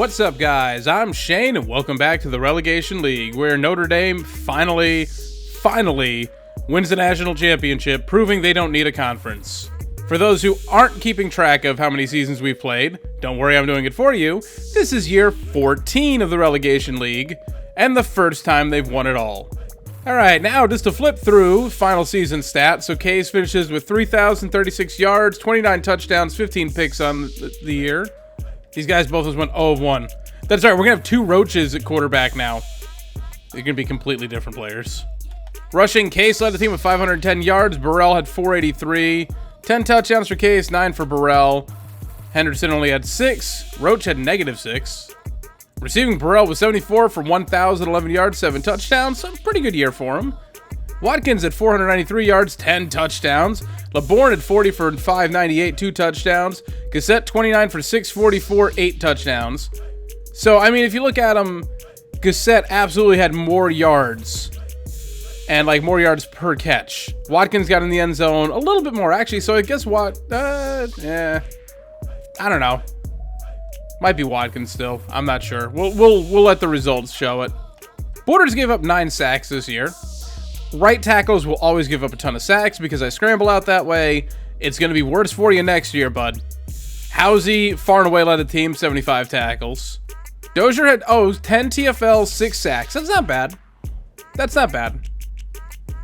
What's up, guys? I'm Shane, and welcome back to the Relegation League, where Notre Dame finally wins the national championship, proving they don't need a conference. For those who aren't keeping track of how many seasons we've played, don't worry, I'm doing it for you. This is year 14 of the Relegation League, and the first time they've won it all. Alright, now just to flip through final season stats. So Case finishes with 3,036 yards, 29 touchdowns, 15 picks on the year. These guys both just went 0-1. That's right, we're going to have two Roaches at quarterback now. They're going to be completely different players. Rushing, Case led the team with 510 yards. Burrell had 483. 10 touchdowns for Case, 9 for Burrell. Henderson only had 6. Roach had -6. Receiving, Burrell was 74 for 1,011 yards, 7 touchdowns. So pretty good year for him. Watkins at 493 yards, 10 touchdowns. LeBourne at 40 for 598, 2 touchdowns. Gassett 29 for 644, 8 touchdowns. So, I mean, if you look at him, Gassett absolutely had more yards. And, more yards per catch. Watkins got in the end zone a little bit more, actually. So, I guess I don't know. Might be Watkins still. I'm not sure. We'll let the results show it. Borders gave up 9 sacks this year. Right tackles will always give up a ton of sacks because I scramble out that way. It's going to be worse for you next year, bud. Housey far and away led the team, 75 tackles. Dozier had 10 TFL, 6 sacks. That's not bad. That's not bad.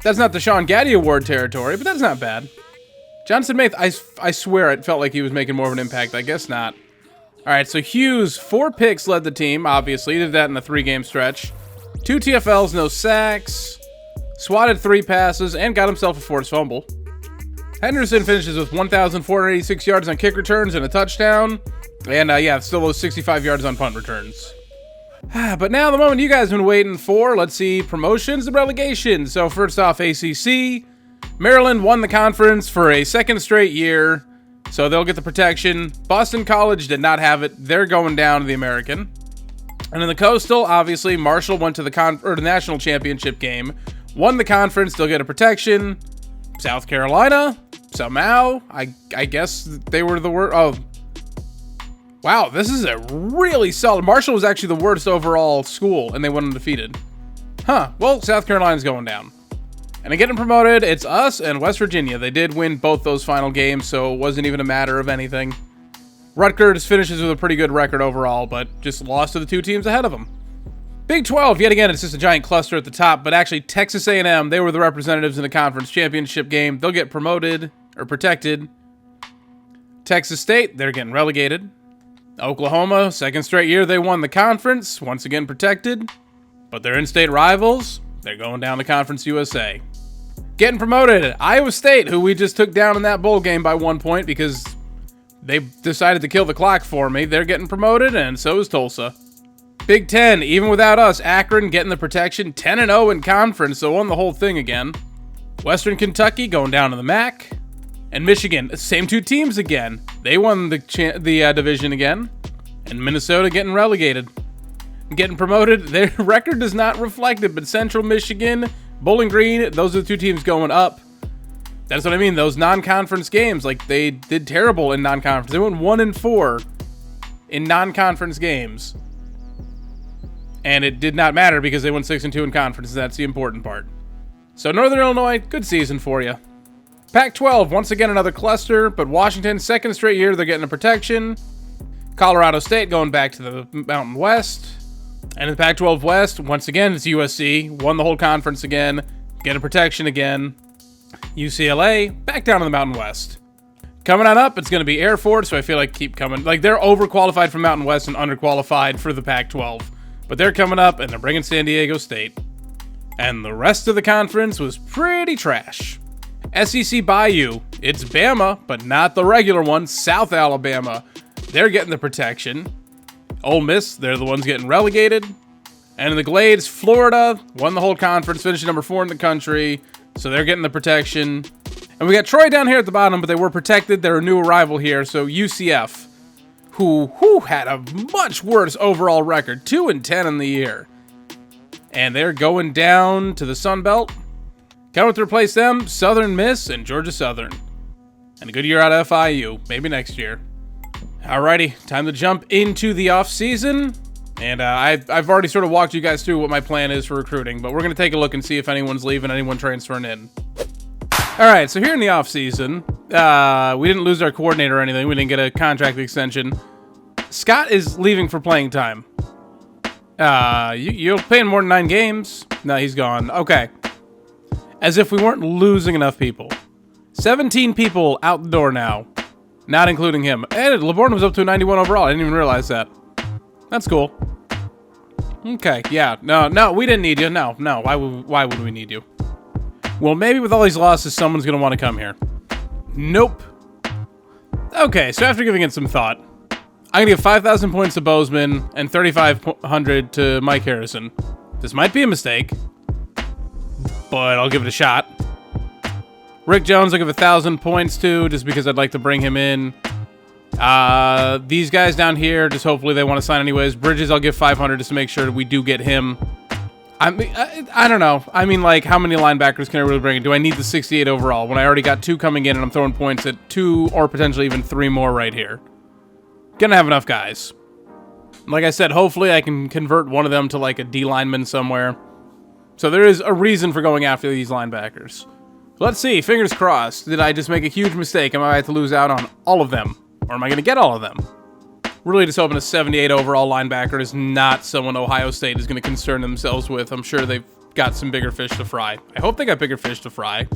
That's not the Sean Gaddy Award territory, but that's not bad. Johnson Maith, I swear it felt like he was making more of an impact. I guess not. All right, so Hughes, 4 picks led the team, obviously. He did that in a 3-game stretch. 2 TFLs, no sacks. Swatted 3 passes and got himself a forced fumble. Henderson finishes with 1,486 yards on kick returns and a touchdown. And still those 65 yards on punt returns. But now the moment you guys have been waiting for. Let's see promotions and relegation. So first off, ACC. Maryland won the conference for a second straight year. So they'll get the protection. Boston College did not have it. They're going down to the American. And in the Coastal, obviously, Marshall went to the national championship game. Won the conference, they'll get a protection. South Carolina, somehow, I guess they were the worst. Oh, wow, this is a really solid. Marshall was actually the worst overall school, and they went undefeated. Well, South Carolina's going down. And getting promoted, it's us and West Virginia. They did win both those final games, so it wasn't even a matter of anything. Rutgers finishes with a pretty good record overall, but just lost to the 2 teams ahead of them. Big 12, yet again, it's just a giant cluster at the top, but actually Texas A&M, they were the representatives in the conference championship game. They'll get promoted, or protected. Texas State, they're getting relegated. Oklahoma, second straight year they won the conference, once again protected. But they're in-state rivals, they're going down to Conference USA. Getting promoted, Iowa State, who we just took down in that bowl game by 1 point because they decided to kill the clock for me. They're getting promoted, and so is Tulsa. Big 10, even without us, Akron getting the protection, 10-0 in conference, so won the whole thing again. Western Kentucky going down to the MAC. And Michigan, same 2 teams again. They won the division again. And Minnesota getting relegated. Getting promoted, their record does not reflect it, but Central Michigan, Bowling Green, those are the 2 teams going up. That's what I mean, those non-conference games, they did terrible in non-conference. They went 1-4 in non-conference games. And it did not matter because they went 6-2 in conference. That's the important part. So Northern Illinois, good season for you. Pac-12, once again another cluster, but Washington, second straight year, they're getting a protection. Colorado State going back to the Mountain West. And in the Pac-12 West, once again, it's USC. Won the whole conference again. Get a protection again. UCLA, back down to the Mountain West. Coming on up, it's going to be Air Force, so I feel like keep coming. They're overqualified for Mountain West and underqualified for the Pac-12. But they're coming up, and they're bringing San Diego State. And the rest of the conference was pretty trash. SEC Bayou, it's Bama, but not the regular one, South Alabama. They're getting the protection. Ole Miss, they're the ones getting relegated. And in the Glades, Florida won the whole conference, finishing number 4 in the country. So they're getting the protection. And we got Troy down here at the bottom, but they were protected. They're a new arrival here, so UCF. Who had a much worse overall record, 2-10 in the year. And they're going down to the Sun Belt. Coming to replace them, Southern Miss and Georgia Southern. And a good year out of FIU, maybe next year. Alrighty, time to jump into the off-season. And I've already sort of walked you guys through what my plan is for recruiting, but we're going to take a look and see if anyone's leaving, anyone transferring in. Alright, so here in the off-season, we didn't lose our coordinator or anything. We didn't get a contract extension. Scott is leaving for playing time. You're playing more than 9 games. No, he's gone. Okay. As if we weren't losing enough people. 17 people out the door now. Not including him. And LeBourne was up to a 91 overall. I didn't even realize that. That's cool. Okay, yeah. No, we didn't need you. No. Why would we need you? Well, maybe with all these losses, someone's going to want to come here. Nope. Okay, so after giving it some thought, I'm going to give 5,000 points to Bozeman and 3,500 to Mike Harrison. This might be a mistake, but I'll give it a shot. Rick Jones, I'll give 1,000 points to, just because I'd like to bring him in. These guys down here, just hopefully they want to sign anyways. Bridges, I'll give 500 just to make sure that we do get him. I don't know. I mean, like, how many linebackers can I really bring in? Do I need the 68 overall when I already got 2 coming in and I'm throwing points at 2 or potentially even 3 more right here? Gonna have enough guys. Like I said, hopefully I can convert one of them to like a D lineman somewhere. So there is a reason for going after these linebackers. Let's see, fingers crossed. Did I just make a huge mistake? Am I about to lose out on all of them? Or am I going to get all of them? Really just hoping a 78 overall linebacker is not someone Ohio State is going to concern themselves with. I'm sure they've got some bigger fish to fry. I hope they got bigger fish to fry.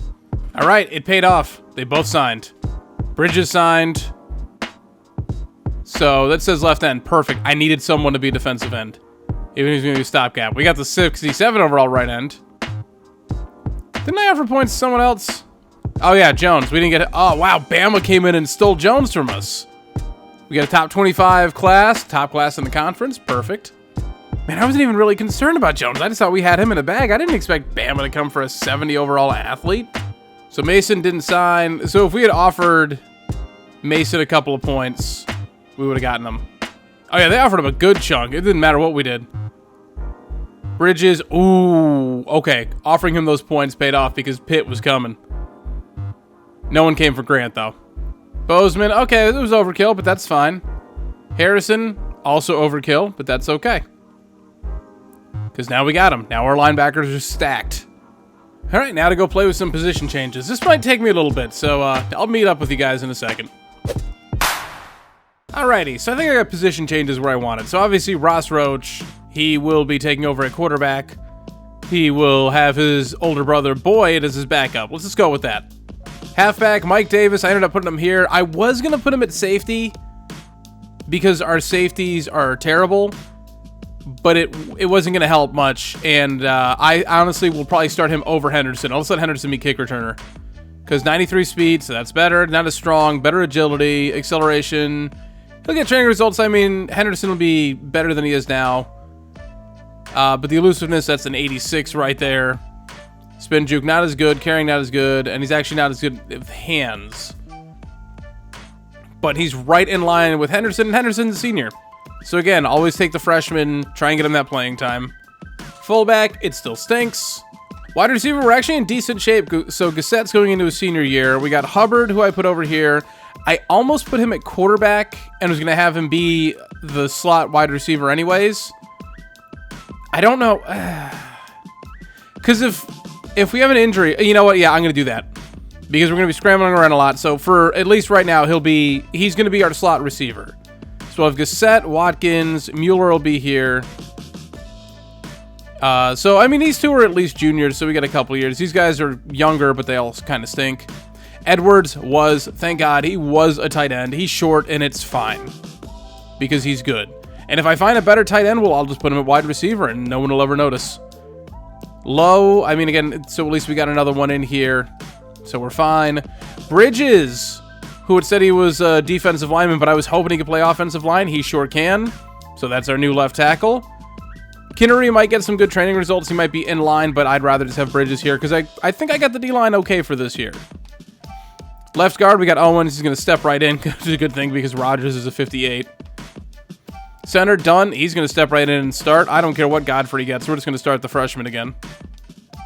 All right, it paid off. They both signed. Bridges signed. So that says left end. Perfect. I needed someone to be defensive end. Even if he's going to be stopgap. We got the 67 overall right end. Didn't I offer points to someone else? Oh, yeah, Jones. We didn't get it. Oh, wow. Bama came in and stole Jones from us. We got a top 25 class. Top class in the conference. Perfect. Man, I wasn't even really concerned about Jones. I just thought we had him in a bag. I didn't expect Bama to come for a 70 overall athlete. So Mason didn't sign. So if we had offered Mason a couple of points, we would have gotten him. Oh, yeah, they offered him a good chunk. It didn't matter what we did. Bridges, ooh, okay. Offering him those points paid off because Pitt was coming. No one came for Grant, though. Bozeman, okay, it was overkill, but that's fine. Harrison, also overkill, but that's okay. Because now we got him. Now our linebackers are stacked. All right, now to go play with some position changes. This might take me a little bit, so I'll meet up with you guys in a second. Alrighty, so I think I got position changes where I wanted. So obviously Ross Roach, he will be taking over at quarterback. He will have his older brother Boyd as his backup. Let's just go with that. Halfback, Mike Davis, I ended up putting him here. I was going to put him at safety because our safeties are terrible, but it wasn't going to help much. And I honestly will probably start him over Henderson. I'll just let Henderson be kick returner because 93 speed, so that's better. Not as strong, better agility, acceleration. He'll get training results. I mean, Henderson will be better than he is now. But the elusiveness, that's an 86 right there. Spin juke, not as good. Carrying, not as good. And he's actually not as good with hands. But he's right in line with Henderson, and Henderson's a senior. So again, always take the freshman, try and get him that playing time. Fullback, it still stinks. Wide receiver, we're actually in decent shape. So Gassette's going into his senior year. We got Hubbard, who I put over here. I almost put him at quarterback and was going to have him be the slot wide receiver anyways. I don't know. Because if we have an injury, you know what? Yeah, I'm going to do that. Because we're going to be scrambling around a lot. So for at least right now, he's going to be our slot receiver. So if Gassett, Watkins, Mueller will be here. So, I mean, these two are at least juniors, so we got a couple years. These guys are younger, but they all kind of stink. Edwards was, thank God, he was a tight end. He's short, and it's fine. Because he's good. And if I find a better tight end, well, I'll just put him at wide receiver, and no one will ever notice. Low, I mean, again, so at least we got another one in here. So we're fine. Bridges, who had said he was a defensive lineman, but I was hoping he could play offensive line. He sure can. So that's our new left tackle. Kinnery might get some good training results. He might be in line, but I'd rather just have Bridges here because I think I got the D-line okay for this year. Left guard, we got Owens. He's going to step right in, which is a good thing because Rogers is a 58. Center, Dunn. He's going to step right in and start. I don't care what Godfrey gets. We're just going to start the freshman again.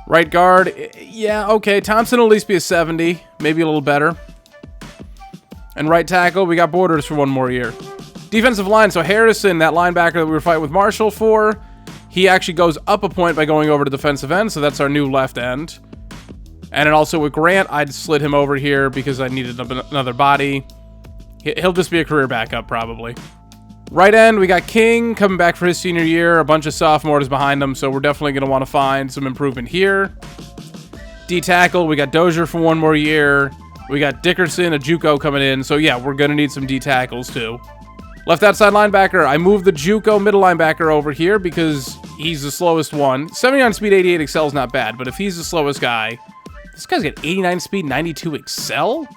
Right guard, yeah, okay. Thompson will at least be a 70, maybe a little better. And right tackle, we got Borders for 1 more year. Defensive line, so Harrison, that linebacker that we were fighting with Marshall for, he actually goes up a point by going over to defensive end, so that's our new left end. And then also with Grant, I'd slid him over here because I needed another body. He'll just be a career backup, probably. Right end, we got King coming back for his senior year. A bunch of sophomores behind him, so we're definitely going to want to find some improvement here. D tackle, we got Dozier for 1 more year. We got Dickerson, a JUCO coming in. So yeah, we're going to need some D tackles too. Left outside linebacker, I moved the JUCO middle linebacker over here because he's the slowest one. 79 speed, 88 excel is not bad, but if he's the slowest guy, this guy's got 89 speed, 92 excel?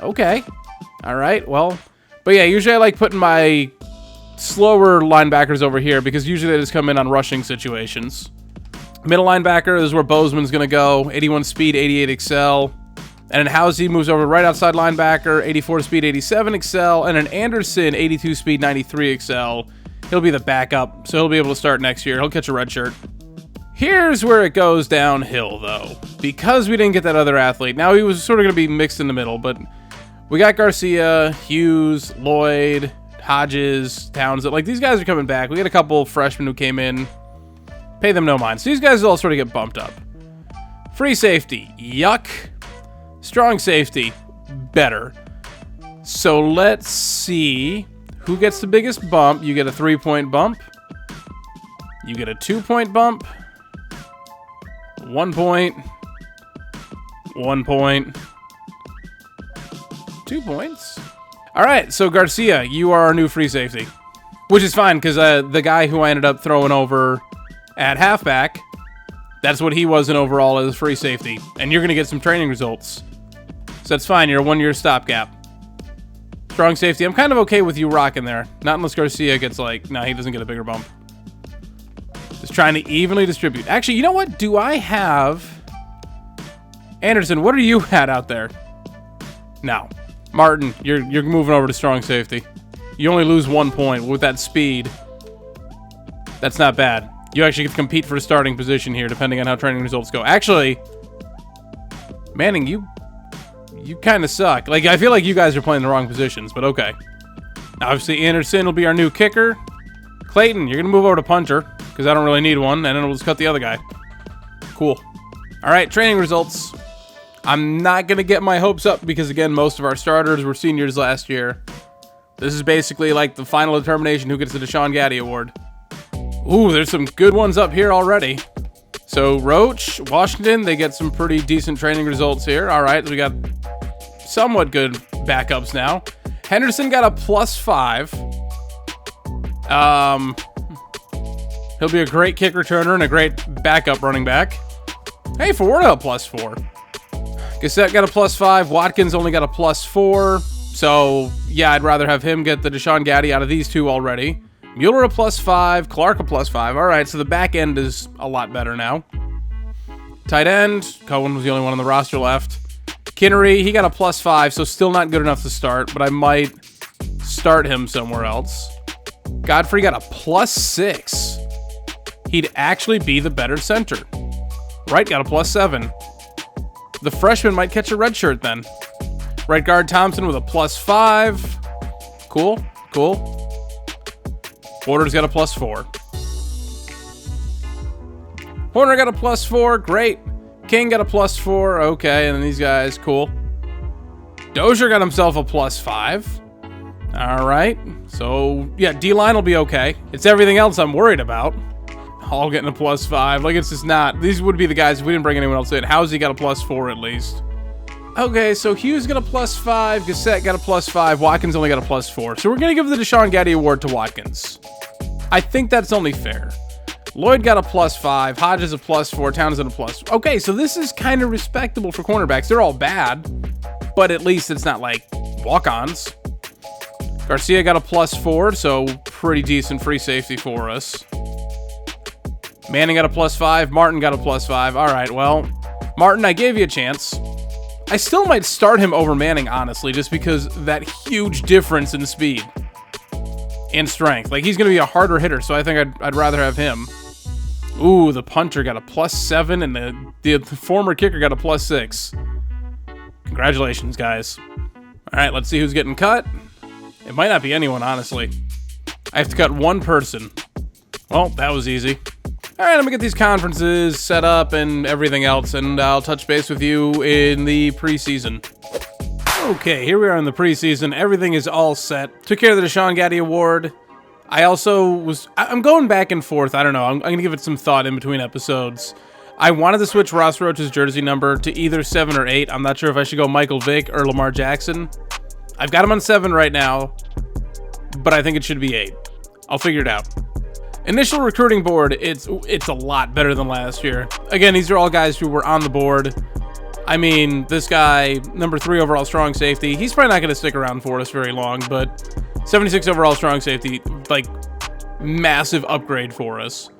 Okay. All right, well, but yeah, usually I like putting my slower linebackers over here because usually they just come in on rushing situations. Middle linebacker, this is where Bozeman's going to go. 81 speed, 88 excel. And then Housey moves over right outside linebacker, 84 speed, 87 excel. And then Anderson, 82 speed, 93 excel. He'll be the backup, so he'll be able to start next year. He'll catch a red shirt. Here's where it goes downhill, though. Because we didn't get that other athlete. Now, he was sort of going to be mixed in the middle, but we got Garcia, Hughes, Lloyd, Hodges, Townsend. Like, these guys are coming back. We got a couple freshmen who came in. Pay them no mind. So these guys all sort of get bumped up. Free safety. Yuck. Strong safety. Better. So let's see who gets the biggest bump. You get a 3-point bump. You get a 2-point bump. 1 point. 1 point. 2 points. All right, so Garcia, you are our new free safety. Which is fine, because the guy who I ended up throwing over at halfback, that's what he was in overall as free safety. And you're going to get some training results. So that's fine. You're a 1-year stopgap. Strong safety. I'm kind of okay with you rocking there. Not unless Garcia gets like... No, he doesn't get a bigger bump. Just trying to evenly distribute. Actually, you know what? Do I have... Anderson, what are you at out there? No. Martin, you're moving over to strong safety. You only lose 1 point with that speed. That's not bad. You actually get to compete for a starting position here, depending on how training results go. Actually, Manning, you kind of suck. Like, I feel like you guys are playing the wrong positions, but okay. Obviously, Anderson will be our new kicker. Clayton, you're going to move over to punter, because I don't really need one, and then we'll just cut the other guy. Cool. All right, training results. I'm not going to get my hopes up, because, again, most of our starters were seniors last year. This is basically like the final determination who gets the Deshaun Gaddy Award. Ooh, there's some good ones up here already. So, Roach, Washington, they get some pretty decent training results here. All right, we got somewhat good backups now. Henderson got a +5. He'll be a great kick returner and a great backup running back. Hey, Fawardo, a +4. Gassette got a +5. Watkins only got a +4. So, yeah, I'd rather have him get the Deshaun Gaddy out of these two already. Mueller a +5. Clark a +5. All right, so the back end is a lot better now. Tight end, Cohen was the only one on the roster left. Kinnery, he got a +5, so still not good enough to start, but I might start him somewhere else. Godfrey got a +6. He'd actually be the better center. Wright got a +7. The freshman might catch a red shirt then. Right guard Thompson with a +5. Cool, cool. Borders got a +4. Horner got a +4. Great. King got a +4. Okay, and then these guys, cool. Dozier got himself a +5. All right. So, yeah, D-line will be okay. It's everything else I'm worried about. All getting a +5. Like, it's just not. These would be the guys if we didn't bring anyone else in. Housey got a +4 at least. Okay, so Hughes got a +5. Gassette got a +5. Watkins only got a +4. So we're going to give the Deshaun Gaddy Award to Watkins. I think that's only fair. Lloyd got a +5. Hodges a +4. Townsend a +. Okay, so this is kind of respectable for cornerbacks. They're all bad, but at least it's not like walk-ons. Garcia got a +4, so pretty decent free safety for us. Manning got a +5. Martin got a +5. All right, well, Martin, I gave you a chance. I still might start him over Manning, honestly, just because that huge difference in speed and strength. Like, he's going to be a harder hitter, so I think I'd rather have him. Ooh, the punter got a +7, and the former kicker got a +6. Congratulations, guys. All right, let's see who's getting cut. It might not be anyone, honestly. I have to cut one person. Well, that was easy. All right, I'm gonna get these conferences set up and everything else, and I'll touch base with you in the preseason. Okay, here we are in the preseason. Everything is all set. Took care of the Deshaun Gaddy Award. I'm going back and forth. I don't know. I'm gonna give it some thought in between episodes. I wanted to switch Ross Roach's jersey number to either 7 or 8. I'm not sure if I should go Michael Vick or Lamar Jackson. I've got him on 7 right now, but I think it should be 8. I'll figure it out. Initial recruiting board, it's a lot better than last year. Again, these are all guys who were on the board. I mean, this guy, number 3 overall strong safety, he's probably not going to stick around for us very long, but 76 overall strong safety, like, massive upgrade for us.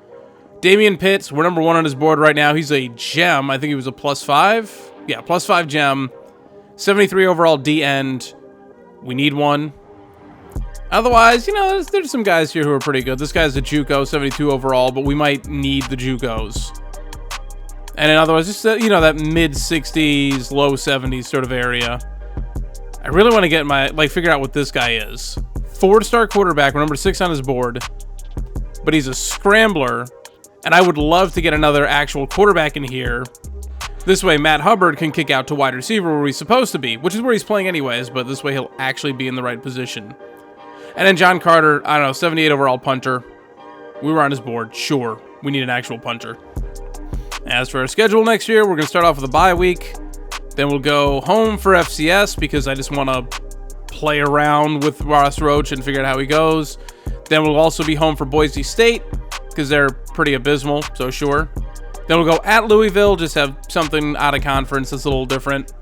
Damian Pitts, we're number 1 on his board right now. He's a gem. I think he was a +5. Yeah, +5 gem. 73 overall D-end. We need one. Otherwise, you know, there's some guys here who are pretty good. This guy's a JUCO, 72 overall, but we might need the JUCOs. And then otherwise, just, you know, that mid-60s, low 70s sort of area. I really want to get figure out what this guy is. 4-star quarterback, we're number 6 on his board. But he's a scrambler, and I would love to get another actual quarterback in here. This way, Matt Hubbard can kick out to wide receiver where he's supposed to be, which is where he's playing anyways, but this way he'll actually be in the right position. And then John Carter, I don't know, 78 overall punter. We were on his board. Sure, we need an actual punter. As for our schedule next year, we're going to start off with a bye week. Then we'll go home for FCS because I just want to play around with Ross Roach and figure out how he goes. Then we'll also be home for Boise State because they're pretty abysmal, so sure. Then we'll go at Louisville, just have something out of conference that's a little different.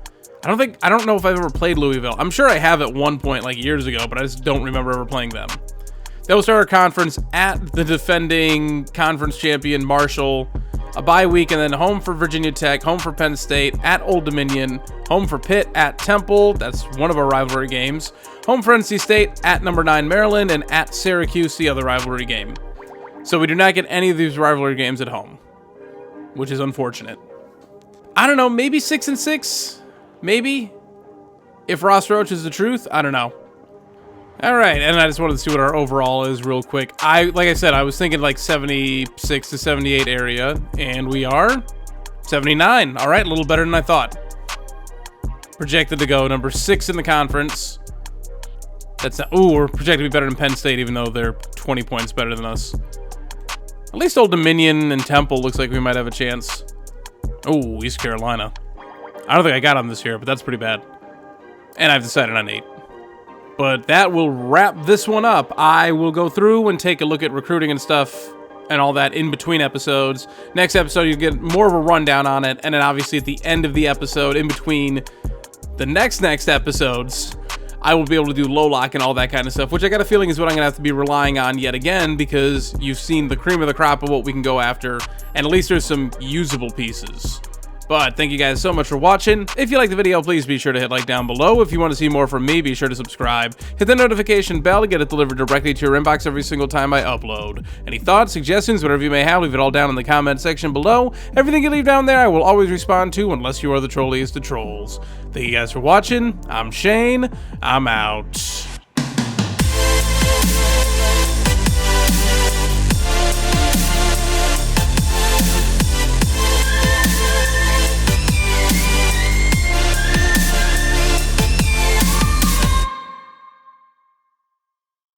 I don't know if I've ever played Louisville. I'm sure I have at one point, like years ago, but I just don't remember ever playing them. Then we'll start our conference at the defending conference champion Marshall, a bye week, and then home for Virginia Tech, home for Penn State, at Old Dominion, home for Pitt, at Temple, that's one of our rivalry games, home for NC State, at number 9 Maryland, and at Syracuse, the other rivalry game. So we do not get any of these rivalry games at home, which is unfortunate. I don't know, maybe 6-6? Maybe? If Ross Roach is the truth, I don't know. All right, and I just wanted to see what our overall is real quick. Like I said, I was thinking like 76 to 78 area, and we are 79. All right, a little better than I thought. Projected to go number 6 in the conference. That's not, ooh, we're projected to be better than Penn State, even though they're 20 points better than us. At least Old Dominion and Temple looks like we might have a chance. Oh, East Carolina. I don't think I got on this year, but that's pretty bad. And I've decided on 8. But that will wrap this one up. I will go through and take a look at recruiting and stuff and all that in between episodes. Next episode, you'll get more of a rundown on it. And then obviously at the end of the episode, in between the next episodes, I will be able to do low lock and all that kind of stuff, which I got a feeling is what I'm going to have to be relying on yet again, because you've seen the cream of the crop of what we can go after, and at least there's some usable pieces. But thank you guys so much for watching. If you like the video, please be sure to hit like down below. If you want to see more from me, be sure to subscribe. Hit the notification bell to get it delivered directly to your inbox every single time I upload. Any thoughts, suggestions, whatever you may have, leave it all down in the comment section below. Everything you leave down there, I will always respond to, unless you are the trolliest of trolls. Thank you guys for watching. I'm Shane. I'm out.